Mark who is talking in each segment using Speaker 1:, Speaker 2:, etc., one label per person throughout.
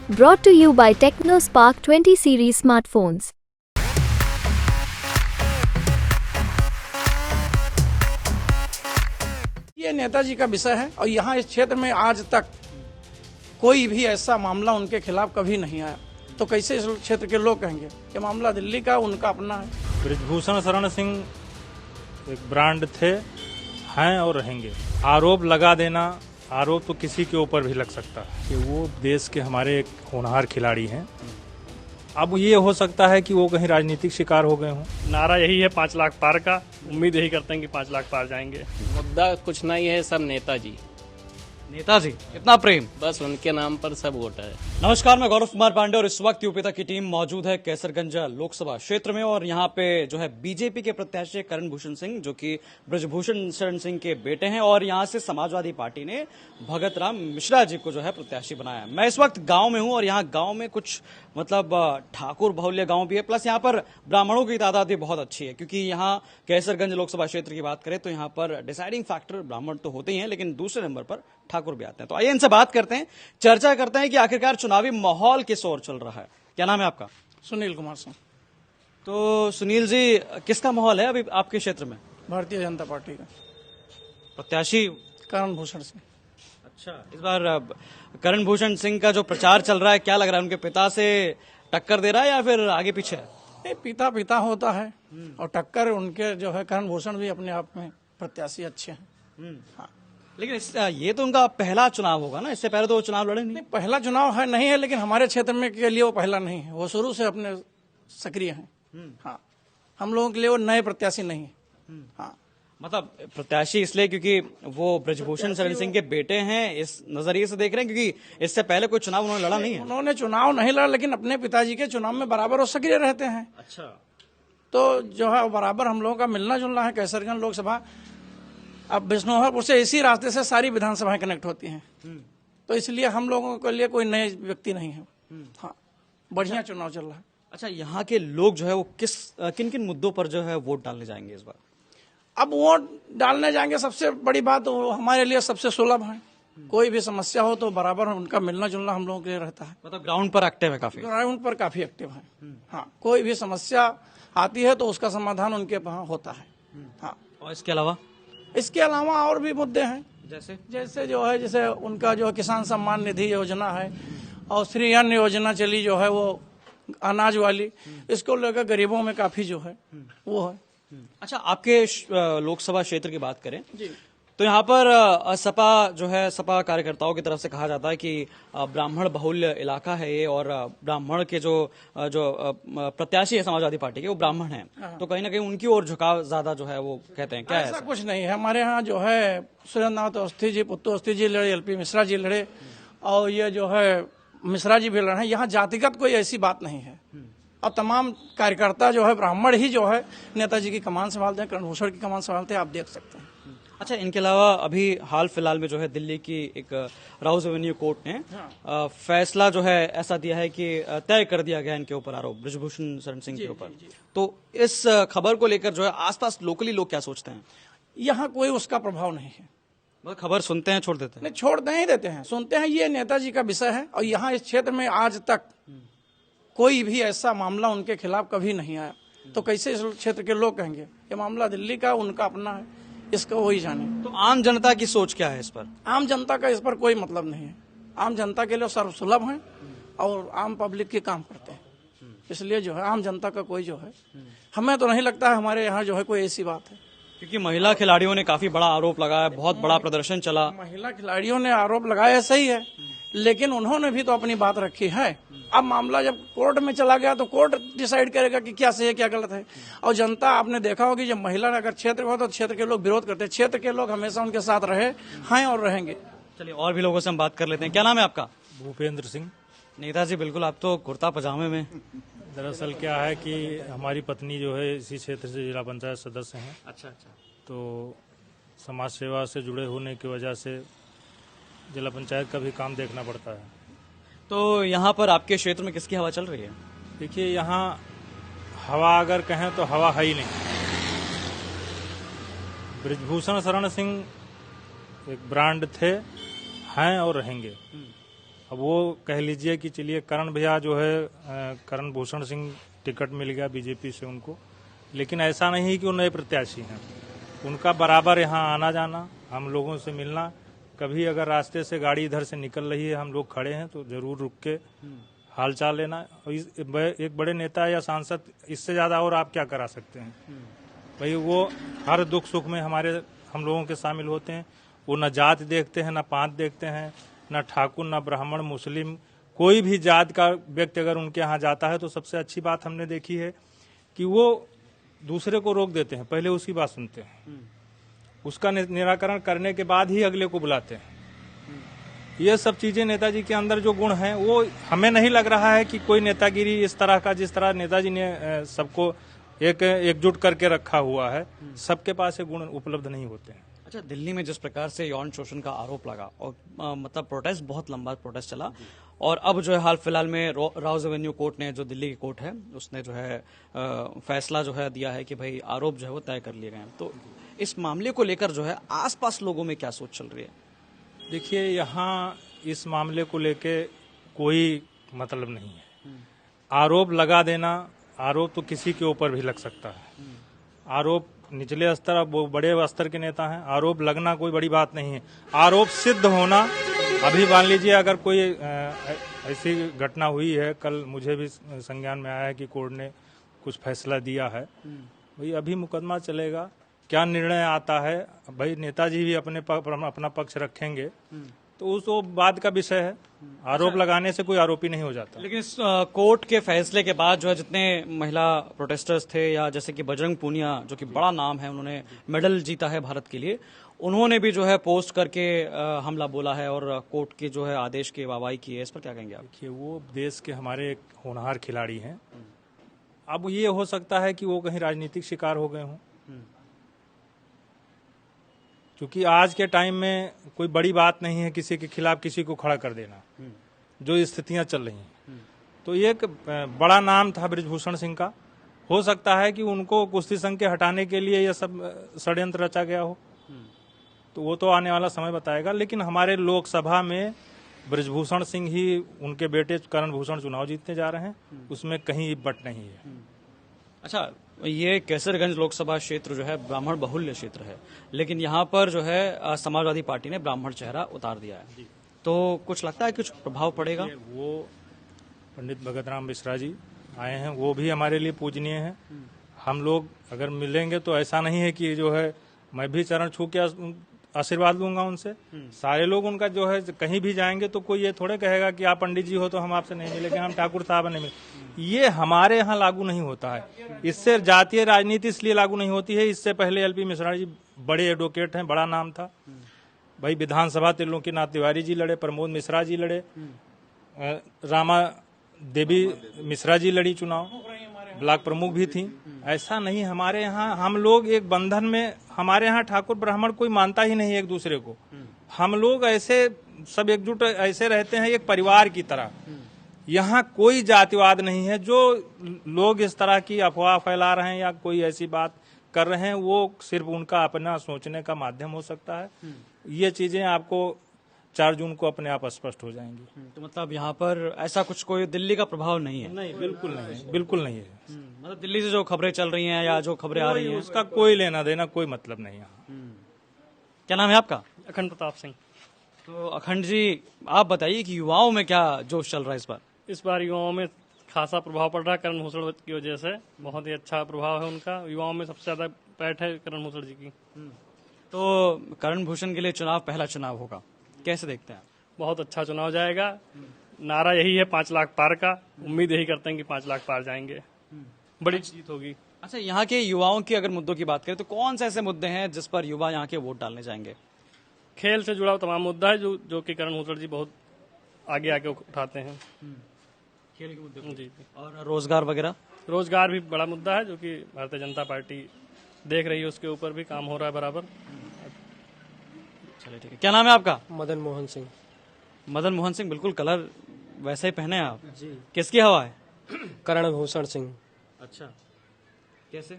Speaker 1: Brought to you by TechnoSpark 20 series smartphones.
Speaker 2: ये नेताजी का विषय है और यहाँ इस क्षेत्र में आज तक कोई भी ऐसा मामला उनके खिलाफ कभी नहीं आया, तो कैसे इस क्षेत्र के लोग कहेंगे ये मामला दिल्ली का उनका अपना है।
Speaker 3: ब्रजभूषण शरण सिंह एक ब्रांड थे, हैं और रहेंगे। आरोप लगा देना, आरोप तो किसी के ऊपर भी लग सकता है कि वो देश के हमारे एक होनहार खिलाड़ी हैं। अब ये हो सकता है कि वो कहीं राजनीतिक शिकार हो गए हों।
Speaker 4: नारा यही है 5 लाख पार का। उम्मीद यही करते हैं कि 5 लाख पार जाएंगे।
Speaker 5: मुद्दा कुछ नहीं है, सब नेताजी।
Speaker 6: नेताजी कितना प्रेम,
Speaker 5: बस उनके नाम पर सब वोट है।
Speaker 6: नमस्कार, मैं गौरव कुमार पांडे और इस वक्त यूपीता की टीम मौजूद है कैसरगंज लोकसभा क्षेत्र में और यहाँ पे जो है बीजेपी के प्रत्याशी करण भूषण सिंह जो कि ब्रजभूषण शरण सिंह के बेटे हैं और यहाँ से समाजवादी पार्टी ने भगत राम मिश्रा जी को जो है प्रत्याशी बनाया। मैं इस वक्त गांव में हूँ और यहाँ गांव में कुछ मतलब ठाकुर बहुल्य गांव भी है, प्लस यहाँ पर ब्राह्मणों की तादाद भी बहुत अच्छी है क्योंकि यहाँ कैसरगंज लोकसभा क्षेत्र की बात करें तो यहाँ पर डिसाइडिंग फैक्टर ब्राह्मण तो होते ही हैं, लेकिन दूसरे नंबर पर ठाकुर भी आते हैं। तो आइए इनसे बात करते हैं, चर्चा करते हैं कि आखिरकार चुनावी माहौल किस ओर चल रहा है। क्या नाम है आपका?
Speaker 2: सुनील कुमार सिंह।
Speaker 6: तो सुनील जी, किसका माहौल है अभी आपके क्षेत्र में?
Speaker 2: भारतीय जनता पार्टी का
Speaker 6: प्रत्याशी
Speaker 2: करण भूषण सिंह।
Speaker 6: अच्छा, इस बार करण भूषण सिंह का जो प्रचार चल रहा है, क्या लग रहा है, उनके पिता से टक्कर दे रहा है या फिर आगे पीछे है?
Speaker 2: ये पिता पिता होता है और टक्कर उनके जो है करण भूषण भी अपने आप में प्रत्याशी अच्छे हैं। हाँ।
Speaker 6: लेकिन ये तो उनका पहला चुनाव होगा ना, इससे पहले तो वो चुनाव लड़े नहीं।
Speaker 2: पहला चुनाव है नहीं है, लेकिन हमारे क्षेत्र में के लिए वो पहला नहीं है, वो शुरू से अपने सक्रिय हैं। हाँ, हम लोगों के लिए वो नए प्रत्याशी नहीं है। हाँ,
Speaker 6: मतलब प्रत्याशी इसलिए क्योंकि वो ब्रजभूषण शरण सिंह के बेटे हैं, इस नजरिए से देख रहे हैं, क्योंकि इससे पहले कोई चुनाव उन्होंने लड़ा नहीं है।
Speaker 2: उन्होंने चुनाव नहीं लड़ा, लेकिन अपने पिताजी के चुनाव में बराबर वो सक्रिय रहते हैं।
Speaker 6: अच्छा,
Speaker 2: तो जो है बराबर हम लोगों का मिलना जुलना है। कैसरगंज लोकसभा अब बिश्नोहरपुर से इसी रास्ते से सारी विधानसभाएं कनेक्ट होती हैं, तो इसलिए हम लोगों के लिए कोई नए व्यक्ति नहीं है। हाँ, बढ़िया चुनाव चल रहा है।
Speaker 6: अच्छा, यहाँ के लोग जो है वो किन किन मुद्दों पर जो है वोट डालने जाएंगे इस बार?
Speaker 2: अब वोट डालने जाएंगे, सबसे बड़ी बात वो हमारे लिए सबसे सुलभ है। कोई भी समस्या हो तो बराबर उनका मिलना जुलना हम लोगों के लिए रहता है।
Speaker 6: मतलब ग्राउंड पर एक्टिव है, काफी
Speaker 2: ग्राउंड पर काफी एक्टिव है। हाँ, कोई भी समस्या आती है तो उसका समाधान उनके वहाँ होता है। हाँ,
Speaker 6: और इसके अलावा
Speaker 2: और भी मुद्दे हैं, जैसे जो है जैसे उनका जो किसान सम्मान निधि योजना है और श्री अन्न योजना चली जो है वो अनाज वाली, इसको लेकर गरीबों में काफी जो है वो है।
Speaker 6: अच्छा, आपके लोकसभा क्षेत्र की बात करें
Speaker 2: जी,
Speaker 6: तो यहाँ पर सपा जो है, सपा कार्यकर्ताओं की तरफ से कहा जाता है कि ब्राह्मण बहुल्य इलाका है ये और ब्राह्मण के जो प्रत्याशी है समाजवादी पार्टी के वो ब्राह्मण हैं, तो कहीं ना कहीं उनकी ओर झुकाव ज्यादा जो है वो कहते हैं। क्या
Speaker 2: ऐसा कुछ नहीं है। हमारे यहाँ जो है सुरेंद्रनाथ अवस्थी जी, पुत्तू अवस्थी जी लड़े, एलपी मिश्रा जी लड़े और ये जो है मिश्रा जी भी लड़े हैं। यहाँ जातिगत कोई ऐसी बात नहीं है और तमाम कार्यकर्ता जो है ब्राह्मण ही जो है नेताजी की कमान संभालते हैं, करण भूषण की कमान संभालते हैं, आप देख सकते हैं।
Speaker 6: अच्छा, इनके अलावा अभी हाल फिलहाल में जो है दिल्ली की एक राउज एवेन्यू कोर्ट ने फैसला जो है ऐसा दिया है कि तय कर दिया गया इनके ऊपर आरोप, ब्रजभूषण शरण सिंह के ऊपर। तो इस खबर को लेकर जो है आसपास लोकली लोग क्या सोचते हैं?
Speaker 2: यहाँ कोई उसका प्रभाव नहीं है।
Speaker 6: मतलब खबर सुनते हैं, छोड़ देते हैं?
Speaker 2: नहीं, छोड़ नहीं देते हैं, सुनते हैं। ये नेताजी का विषय है और यहाँ इस क्षेत्र में आज तक कोई भी ऐसा मामला उनके खिलाफ कभी नहीं आया, तो कैसे इस क्षेत्र के लोग कहेंगे ये मामला दिल्ली का उनका अपना है, इसका वही जाने।
Speaker 6: तो आम जनता की सोच क्या है इस पर?
Speaker 2: आम जनता का इस पर कोई मतलब नहीं है। आम जनता के लिए सर्वसुलभ है और आम पब्लिक के काम करते हैं, इसलिए जो है आम जनता का कोई जो है, हमें तो नहीं लगता है हमारे यहाँ जो है कोई ऐसी बात है।
Speaker 6: क्योंकि महिला खिलाड़ियों ने काफी बड़ा आरोप लगाया, बहुत बड़ा प्रदर्शन चला।
Speaker 2: महिला खिलाड़ियों ने आरोप लगाया, सही है, लेकिन उन्होंने भी तो अपनी बात रखी है। अब मामला जब कोर्ट में चला गया तो कोर्ट डिसाइड करेगा कि क्या सही है क्या गलत है। और जनता, आपने देखा होगा जब महिला अगर क्षेत्र हो तो क्षेत्र के लोग विरोध करते हैं, क्षेत्र के लोग हमेशा उनके साथ रहे हैं और रहेंगे।
Speaker 6: चलिए और भी लोगों से हम बात कर लेते हैं। क्या नाम है आपका?
Speaker 3: भूपेंद्र सिंह।
Speaker 6: नेताजी, बिल्कुल आप तो कुर्ता पजामे में।
Speaker 3: दरअसल क्या है कि हमारी पत्नी जो है इसी क्षेत्र से जिला पंचायत सदस्य हैं।
Speaker 6: अच्छा,
Speaker 3: तो समाज सेवा से जुड़े होने की वजह से जिला पंचायत का भी काम देखना पड़ता है।
Speaker 6: तो यहाँ पर आपके क्षेत्र में किसकी हवा चल रही है?
Speaker 3: देखिए, यहाँ हवा अगर कहें तो हवा है ही नहीं। ब्रजभूषण शरण सिंह एक ब्रांड थे, हैं और रहेंगे। अब वो कह लीजिए कि चलिए करण भैया जो है करण भूषण सिंह टिकट मिल गया बीजेपी से उनको, लेकिन ऐसा नहीं कि वो नए प्रत्याशी हैं। उनका बराबर यहाँ आना जाना, हम लोगों से मिलना, कभी अगर रास्ते से गाड़ी इधर से निकल रही है, हम लोग खड़े हैं तो जरूर रुक के हालचाल लेना। एक बड़े नेता या सांसद इससे ज्यादा और आप क्या करा सकते हैं भाई। वो हर दुख सुख में हम लोगों के शामिल होते हैं। वो न जात देखते हैं, न पांत देखते हैं, न ठाकुर, न ब्राह्मण, मुस्लिम, कोई भी जात का व्यक्ति अगर उनके यहाँ जाता है तो सबसे अच्छी बात हमने देखी है कि वो दूसरे को रोक देते हैं, पहले उसकी बात सुनते हैं, उसका निराकरण करने के बाद ही अगले को बुलाते हैं। ये सब चीजें नेताजी के अंदर जो गुण हैं, वो हमें नहीं लग रहा है कि कोई नेतागिरी इस तरह का, जिस तरह नेताजी ने सबको एकजुट करके रखा हुआ है, सबके पास ये गुण उपलब्ध नहीं होते हैं।
Speaker 6: अच्छा, दिल्ली में जिस प्रकार से यौन शोषण का आरोप लगा और मतलब प्रोटेस्ट, बहुत लंबा प्रोटेस्ट चला, और अब जो है हाल फिलहाल में राउज एवेन्यू कोर्ट ने, जो दिल्ली की कोर्ट है, उसने जो है फैसला जो है दिया है कि भाई आरोप जो है वो तय कर लिए गए हैं। तो इस मामले को लेकर जो है आसपास लोगों में क्या सोच चल रही है?
Speaker 3: देखिए, यहाँ इस मामले को लेके कोई मतलब नहीं है। आरोप लगा देना, आरोप तो किसी के ऊपर भी लग सकता है। आरोप निचले स्तर, अब वो बड़े स्तर के नेता हैं, आरोप लगना कोई बड़ी बात नहीं है। आरोप सिद्ध होना, अभी मान लीजिए अगर कोई ऐसी घटना हुई है, कल मुझे भी संज्ञान में आया है कि कोर्ट ने कुछ फैसला दिया है, भाई अभी मुकदमा चलेगा, क्या निर्णय आता है भाई, नेताजी भी अपना पक्ष रखेंगे, तो उस वो बाद का विषय है। आरोप लगाने से कोई आरोपी नहीं हो जाता।
Speaker 6: लेकिन इस कोर्ट के फैसले के बाद जो है जितने महिला प्रोटेस्टर्स थे, या जैसे कि बजरंग पूनिया जो कि बड़ा नाम है, उन्होंने मेडल जीता है भारत के लिए, उन्होंने भी जो है पोस्ट करके हमला बोला है और कोर्ट के जो है आदेश की वाहवाही की है। इस पर क्या कहेंगे आप?
Speaker 3: देखिए, वो देश के हमारे एक होनहार खिलाड़ी हैं। अब ये हो सकता है कि वो कहीं राजनीतिक शिकार हो गए हों, क्योंकि आज के टाइम में कोई बड़ी बात नहीं है किसी के खिलाफ किसी को खड़ा कर देना, जो स्थितियां चल रही हैं। तो एक बड़ा नाम था बृजभूषण सिंह का, हो सकता है कि उनको कुश्ती संघ के हटाने के लिए यह सब षड्यंत्र रचा गया हो, तो वो तो आने वाला समय बताएगा। लेकिन हमारे लोकसभा में बृजभूषण सिंह ही, उनके बेटे करण भूषण चुनाव जीतने जा रहे हैं, उसमें कहीं बट नहीं है।
Speaker 6: अच्छा, ये कैसरगंज लोकसभा क्षेत्र जो है ब्राह्मण बहुल्य क्षेत्र है, लेकिन यहाँ पर जो है समाजवादी पार्टी ने ब्राह्मण चेहरा उतार दिया है, तो कुछ लगता है कुछ प्रभाव पड़ेगा?
Speaker 3: वो पंडित भगत राम मिश्रा जी आए हैं, वो भी हमारे लिए पूजनीय हैं। हम लोग अगर मिलेंगे तो ऐसा नहीं है कि जो है मैं भी चरण छू के आशीर्वाद लूंगा उनसे। सारे लोग उनका जो है, कहीं भी जाएंगे तो कोई ये थोड़े कहेगा कि आप पंडित जी हो तो हम आपसे नहीं मिलेंगे, हम ठाकुर साहब नहीं मिले। ये हमारे यहाँ लागू नहीं होता है। इससे जातीय राजनीति इसलिए लागू नहीं होती है, इससे पहले एलपी मिश्रा जी बड़े एडवोकेट हैं, बड़ा नाम था भाई। विधानसभा त्रिलोकीनाथ तिवारी जी लड़े, प्रमोद मिश्रा जी लड़े, रामा देवी मिश्रा जी लड़ी चुनाव, ब्लॉक प्रमुख भी थी। ऐसा नहीं, हमारे यहाँ हम लोग एक बंधन में, हमारे यहाँ ठाकुर ब्राह्मण कोई मानता ही नहीं एक दूसरे को। हम लोग ऐसे सब एकजुट ऐसे रहते हैं, एक परिवार की तरह। यहाँ कोई जातिवाद नहीं है। जो लोग इस तरह की अफवाह फैला रहे हैं या कोई ऐसी बात कर रहे हैं, वो सिर्फ उनका अपना सोचने का माध्यम हो सकता है। ये चीजें आपको 4 जून को अपने आप स्पष्ट हो जाएंगी।
Speaker 6: तो मतलब यहाँ पर ऐसा कुछ कोई दिल्ली का प्रभाव नहीं है?
Speaker 3: नहीं, बिल्कुल नहीं है, बिल्कुल नहीं है।
Speaker 6: मतलब दिल्ली से जो खबरें चल रही हैं या जो खबरें आ रही हैं,
Speaker 3: उसका कोई लेना देना, कोई मतलब नहीं है।
Speaker 6: क्या नाम है आपका?
Speaker 4: अखंड प्रताप सिंह।
Speaker 6: तो अखंड जी, आप बताइए कि युवाओं में क्या जोश चल रहा है इस बार?
Speaker 4: इस बार युवाओं में खासा प्रभाव पड़ रहा है करण भूषण की वजह से, बहुत ही अच्छा प्रभाव है उनका। युवाओं में सबसे ज्यादा पैठ है करण भूषण जी की।
Speaker 6: तो करण भूषण के लिए चुनाव पहला चुनाव होगा, कैसे देखते हैं आप?
Speaker 4: बहुत अच्छा चुनाव जाएगा। नारा यही है 5 लाख पार का। उम्मीद यही करते हैं कि 5 लाख पार जाएंगे, बड़ी जीत होगी।
Speaker 6: अच्छा, यहाँ के युवाओं की अगर मुद्दों की बात करें तो कौन से ऐसे मुद्दे हैं जिस पर युवा यहाँ के वोट डालने जाएंगे?
Speaker 4: खेल से जुड़ा तमाम मुद्दा है जो कि करण भूषण जी बहुत आगे आके उठाते हैं।
Speaker 6: खेल के मुद्दे
Speaker 4: जी।
Speaker 6: और रोजगार वगैरह?
Speaker 4: रोजगार भी बड़ा मुद्दा है, जो कि भारतीय जनता पार्टी देख रही है, उसके ऊपर भी काम हो रहा है बराबर।
Speaker 6: चलिए ठीक है। क्या नाम है आपका?
Speaker 7: मदन मोहन सिंह।
Speaker 6: मदन मोहन सिंह, बिल्कुल कलर वैसे ही पहने हैं आप जी। किसकी हवा है?
Speaker 7: करण भूषण सिंह।
Speaker 6: अच्छा, कैसे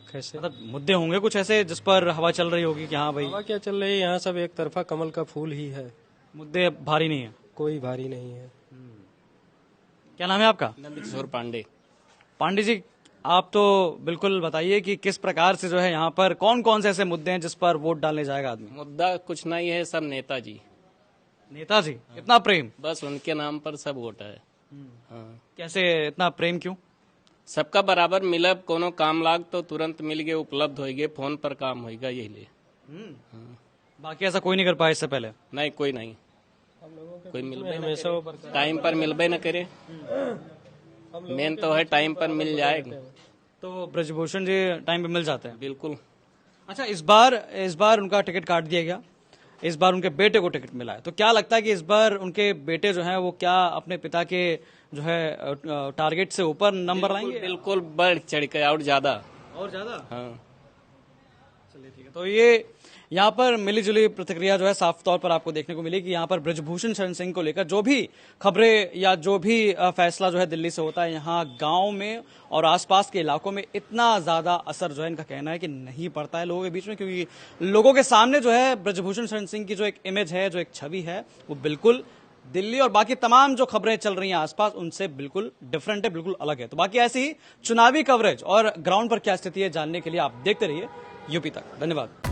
Speaker 7: कैसे?
Speaker 6: मतलब मुद्दे होंगे कुछ ऐसे जिस पर हवा चल रही होगी कि हाँ भाई?
Speaker 7: हवा क्या चल रही है, यहाँ सब एक तरफा कमल का फूल ही है।
Speaker 6: मुद्दे भारी नहीं है?
Speaker 7: कोई भारी नहीं है।
Speaker 6: क्या नाम है आपका?
Speaker 5: नंदकिशोर पांडे।
Speaker 6: पांडे जी, आप तो बिल्कुल बताइए कि किस प्रकार से जो है यहाँ पर कौन कौन से ऐसे मुद्दे हैं जिस पर वोट डालने जाएगा आदमी?
Speaker 5: मुद्दा कुछ नहीं है, सब नेताजी।
Speaker 6: नेताजी, इतना प्रेम?
Speaker 5: बस उनके नाम पर सब वोट है। हाँ।
Speaker 6: कैसे इतना प्रेम क्यों?
Speaker 5: सबका बराबर मिलब, कोनो काम लाग तो तुरंत मिल गए, उपलब्ध होइगे, फोन पर काम होइगा, यही लिए।
Speaker 6: बाकी ऐसा कोई नहीं कर पाया इससे पहले?
Speaker 5: नहीं, कोई नहीं, कोई मिलबे न करे, टाइम पर मिलबे न करे। मेन तो है टाइम पर मिल जाएगा।
Speaker 6: तो ब्रजभूषण जी टाइम पे मिल जाते हैं?
Speaker 5: बिल्कुल।
Speaker 6: अच्छा, इस बार उनका टिकट काट दिया गया, इस बार उनके बेटे को टिकट मिला है, तो क्या लगता है कि इस बार उनके बेटे जो हैं वो क्या अपने पिता के जो है टारगेट से ऊपर नंबर लाएंगे?
Speaker 5: बिल्कुल बढ़ चढ़ के और ज्यादा। हाँ।
Speaker 6: चलिए ठीक है। तो ये यहाँ पर मिलीजुली प्रतिक्रिया जो है साफ तौर पर आपको देखने को मिली कि यहाँ पर ब्रजभूषण शरण सिंह को लेकर जो भी खबरें या जो भी फैसला जो है दिल्ली से होता है, यहाँ गांव में और आसपास के इलाकों में इतना ज्यादा असर जो है इनका कहना है कि नहीं पड़ता है लोगों के बीच में, क्योंकि लोगों के सामने जो है ब्रजभूषण शरण सिंह की जो एक इमेज है, जो एक छवि है, वो बिल्कुल दिल्ली और बाकी तमाम जो खबरें चल रही हैं आसपास उनसे बिल्कुल डिफरेंट है, बिल्कुल अलग है। तो बाकी ऐसी ही चुनावी कवरेज और ग्राउंड पर क्या स्थिति है जानने के लिए आप देखते रहिए यूपी तक। धन्यवाद।